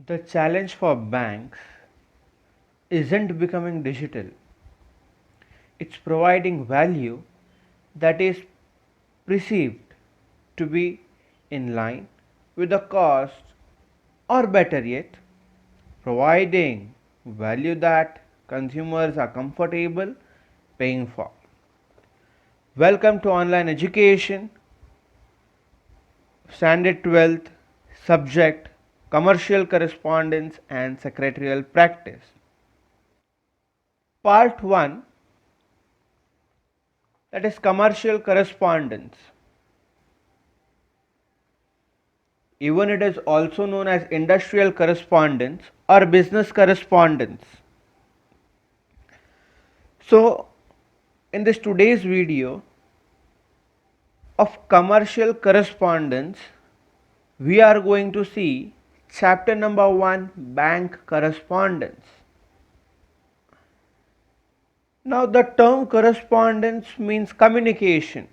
The challenge for banks isn't becoming digital, it's providing value that is perceived to be in line with the cost, or better yet, providing value that consumers are comfortable paying for. Welcome to online education, standard 12th, subject commercial correspondence and secretarial practice. Part 1, that is commercial correspondence. Even it is also known as industrial correspondence or business correspondence. So, in this today's video of commercial correspondence, we are going to see chapter number 1, bank correspondence. Now, the term correspondence means communication.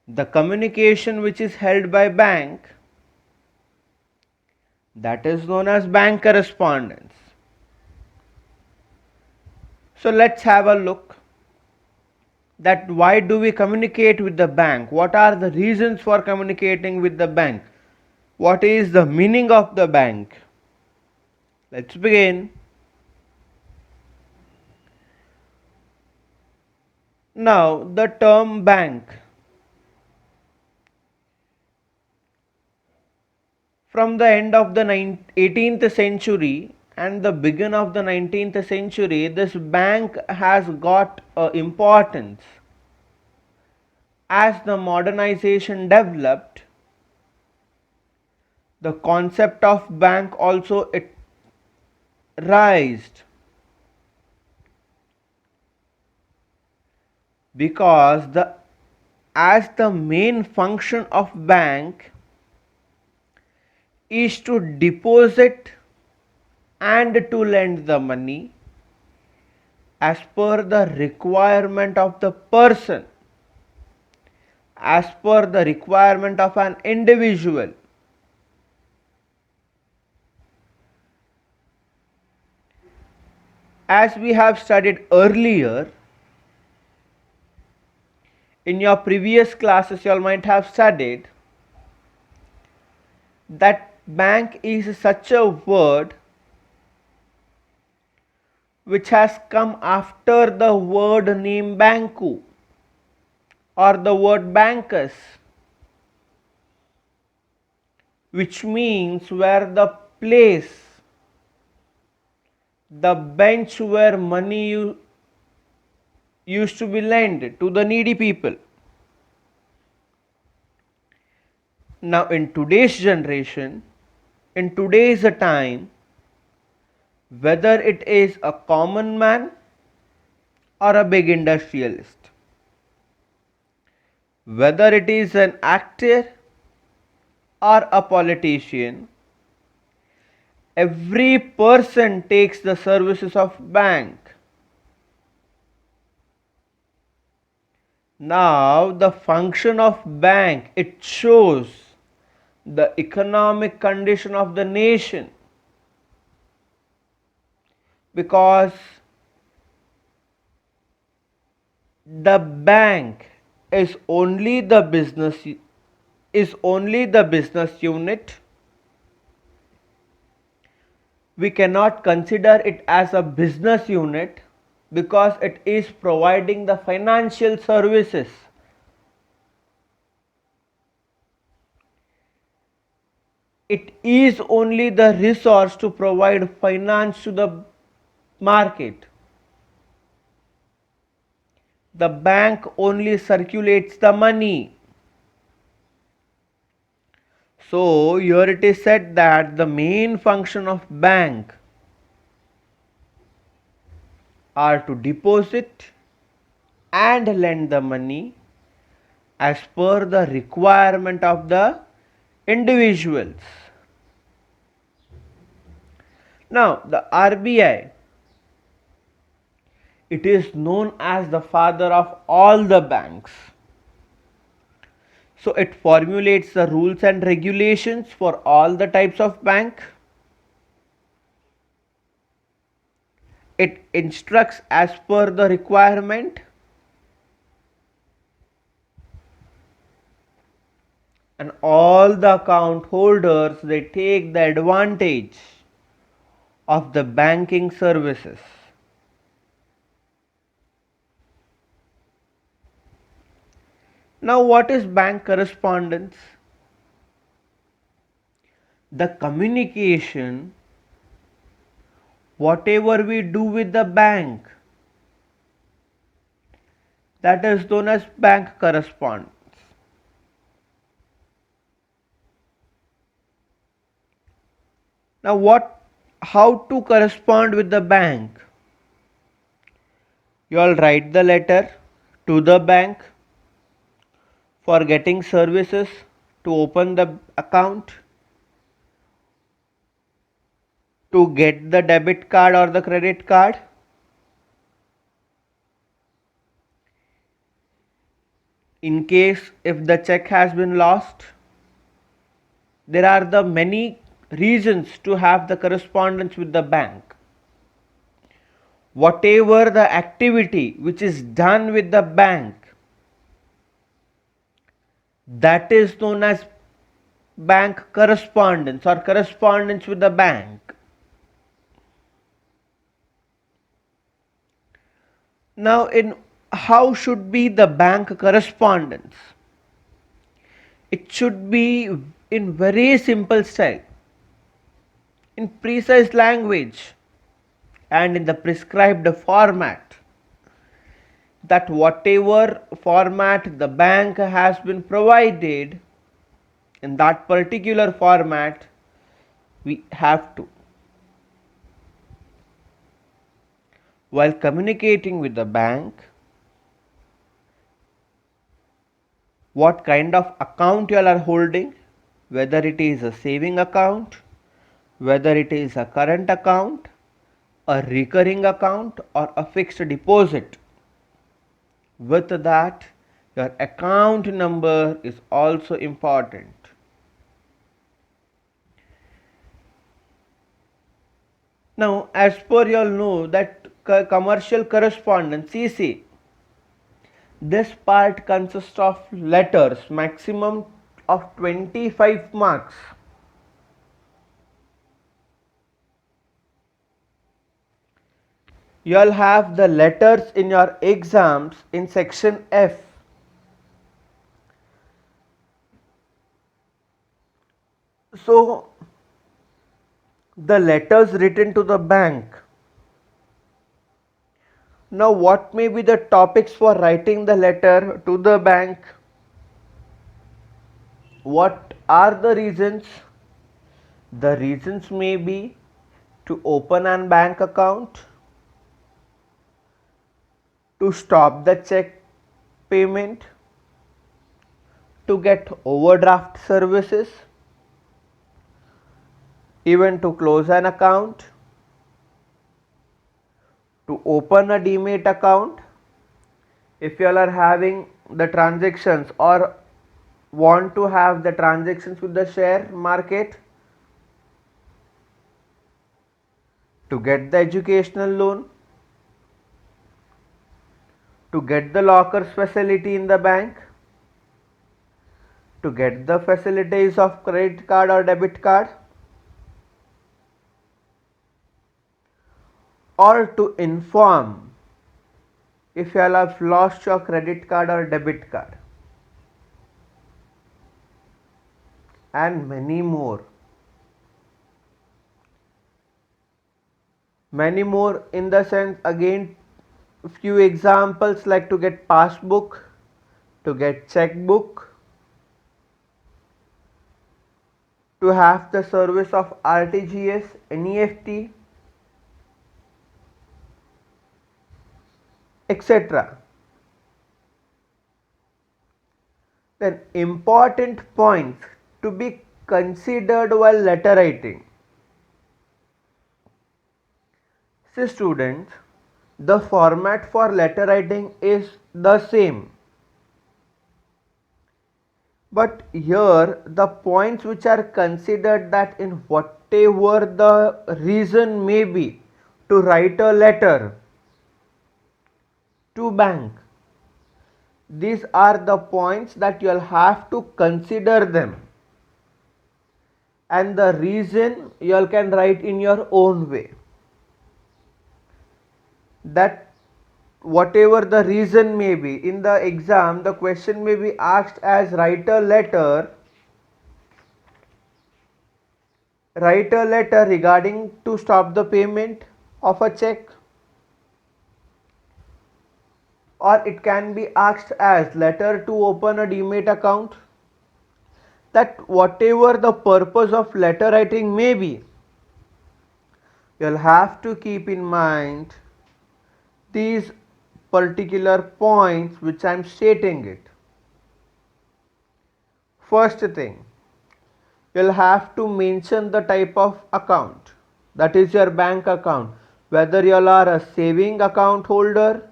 The communication which is held by bank, that is known as bank correspondence. So let's have a look that why do we communicate with the bank? What are the reasons for communicating with the bank? What is the meaning of the bank? Let's begin. Now, the term bank. From the end of the 18th century and the beginning of the 19th century, this bank has got importance. As the modernization developed, the concept of bank also it rised, because as the main function of bank is to deposit and to lend the money as per the requirement of the person, as per the requirement of an individual. As we have studied earlier, in your previous classes you all might have studied that bank is such a word which has come after the word name banku or the word bankers, which means where the place, the bench where money used to be lent to the needy people. Now, in today's generation, in today's time, whether it is a common man or a big industrialist, whether it is an actor or a politician, every person takes the services of bank. Now, the function of bank, it shows the economic condition of the nation, because the bank is only the business unit. We cannot consider it as a business unit because it is providing the financial services. It is only the resource to provide finance to the market. The bank only circulates the money. So here it is said that the main function of bank are to deposit and lend the money as per the requirement of the individuals. Now, the RBI, it is known as the father of all the banks. So it formulates the rules and regulations for all the types of bank. It instructs as per the requirement, and all the account holders, they take the advantage of the banking services. Now, what is bank correspondence? The communication, whatever we do with the bank, that is known as bank correspondence. Now, how to correspond with the bank? You all write the letter to the bank for getting services to open the account, to get the debit card or the credit card. In case if the check has been lost, there are the many reasons to have the correspondence with the bank. Whatever the activity which is done with the bank, that is known as bank correspondence or correspondence with the bank. Now, in how should be the bank correspondence? It should be in very simple style, in precise language, and in the prescribed format. That whatever format the bank has been provided, in that particular format we have to. While communicating with the bank, what kind of account you all are holding, whether it is a saving account, whether it is a current account, a recurring account, or a fixed deposit. With that, your account number is also important. Now, as per you all know that commercial correspondence, CC, this part consists of letters, maximum of 25 marks. You all have the letters in your exams in section F. So, the letters written to the bank. Now, what may be the topics for writing the letter to the bank? What are the reasons? The reasons may be to open an bank account, to stop the check payment, to get overdraft services, even to close an account, to open a demat account. If you all are having the transactions or want to have the transactions with the share market, to get the educational loan, to get the lockers facility in the bank, to get the facilities of credit card or debit card, or to inform if you all have lost your credit card or debit card, and many more. Many more in the sense, again, few examples like to get passbook, to get checkbook, to have the service of RTGS, NEFT, etc. Then important points to be considered while letter writing. See students, the format for letter writing is the same, But here the points which are considered, that in whatever the reason may be to write a letter to bank, these are the points that you'll have to consider them, and the reason you can write in your own way, that whatever the reason may be. In the exam the question may be asked as write a letter regarding to stop the payment of a check, or it can be asked as letter to open a demat account. That whatever the purpose of letter writing may be, you'll have to keep in mind these particular points which I'm stating it. First thing, you'll have to mention the type of account, that is your bank account, whether you are a saving account holder,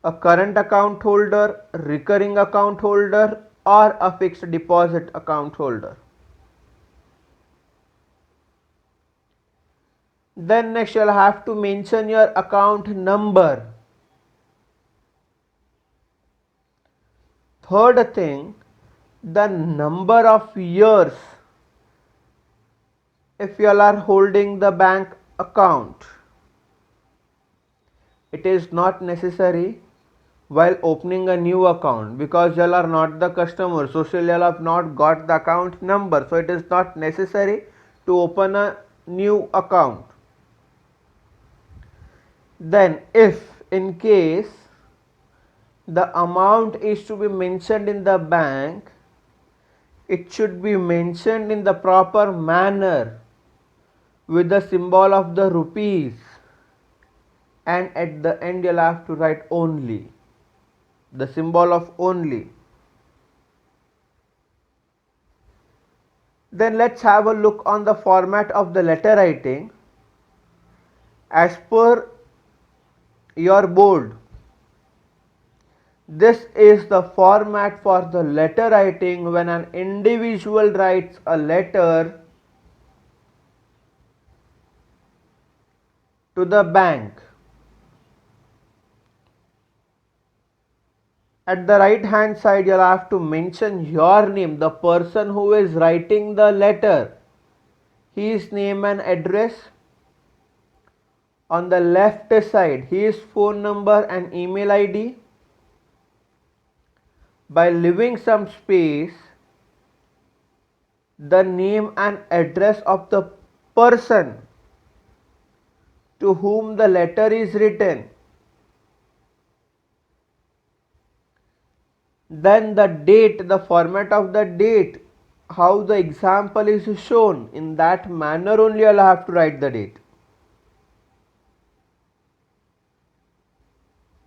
a current account holder, recurring account holder, or a fixed deposit account holder. Then next you'll have to mention your account number. Third thing, the number of years if you are holding the bank account. It is not necessary while opening a new account, because you are not the customer, so still you have not got the account number, so it is not necessary to open a new account. Then if in case the amount is to be mentioned in the bank, it should be mentioned in the proper manner with the symbol of the rupees, and at the end you'll have to write only, the symbol of only. Then let's have a look on the format of the letter writing. As per your board, this is the format for the letter writing when an individual writes a letter to the bank. At the right hand side you'll have to mention your name, the person who is writing the letter, his name and address. On the left side his phone number and email ID. By leaving some space, the name and address of the person to whom the letter is written. Then the date, the format of the date, how the example is shown, in that manner only I'll have to write the date.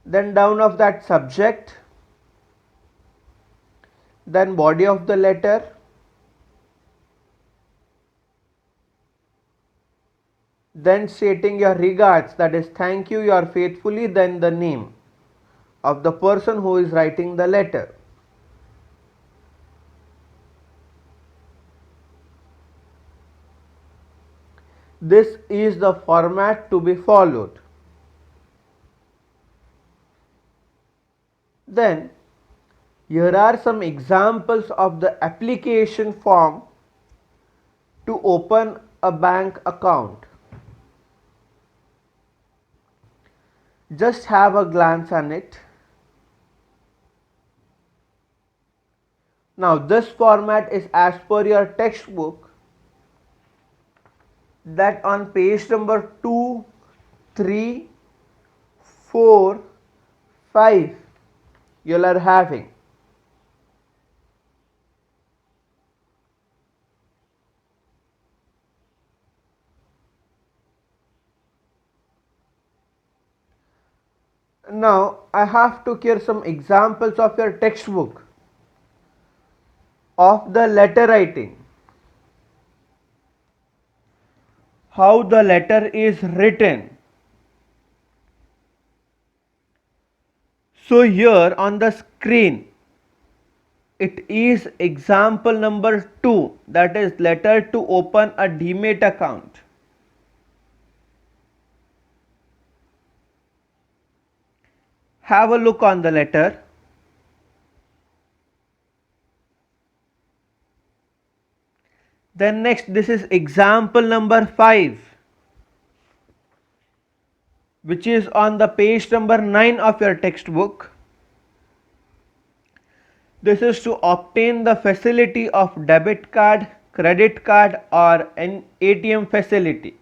Then down of that subject, then body of the letter, then stating your regards, that is thank you, your faithfully, then the name of the person who is writing the letter. This is the format to be followed. Then here are some examples of the application form to open a bank account. Just have a glance on it. Now this format is as per your textbook, that on page number 2, 3, 4, 5 you are having. Now I have to give some examples of your textbook of the letter writing. How the letter is written. So here on the screen, it is example number 2, that is letter to open a Demat account. Have a look on the letter. Then next, this is example number 5, which is on the page number 9 of your textbook. This is to obtain the facility of debit card, credit card or an ATM facility.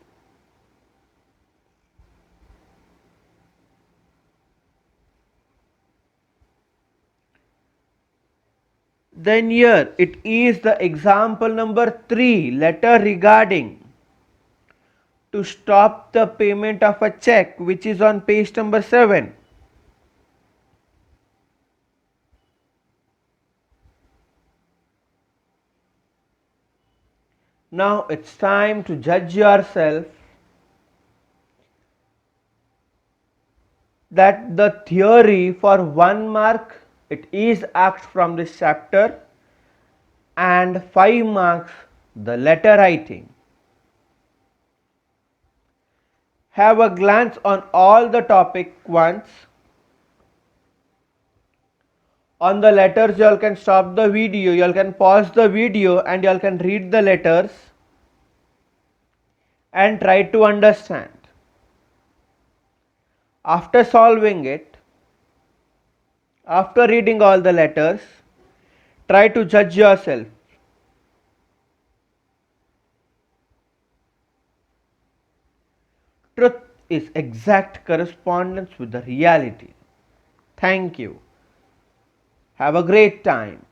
Then here it is the example number 3, letter regarding to stop the payment of a check, which is on page number 7. Now it's time to judge yourself that the theory for 1 mark, it is asked from this chapter, and 5 marks the letter writing. Have a glance on all the topic once. On the letters, you all can stop the video, you all can pause the video and you all can read the letters and try to understand. After solving it, after reading all the letters, try to judge yourself. Truth is exact correspondence with the reality. Thank you. Have a great time.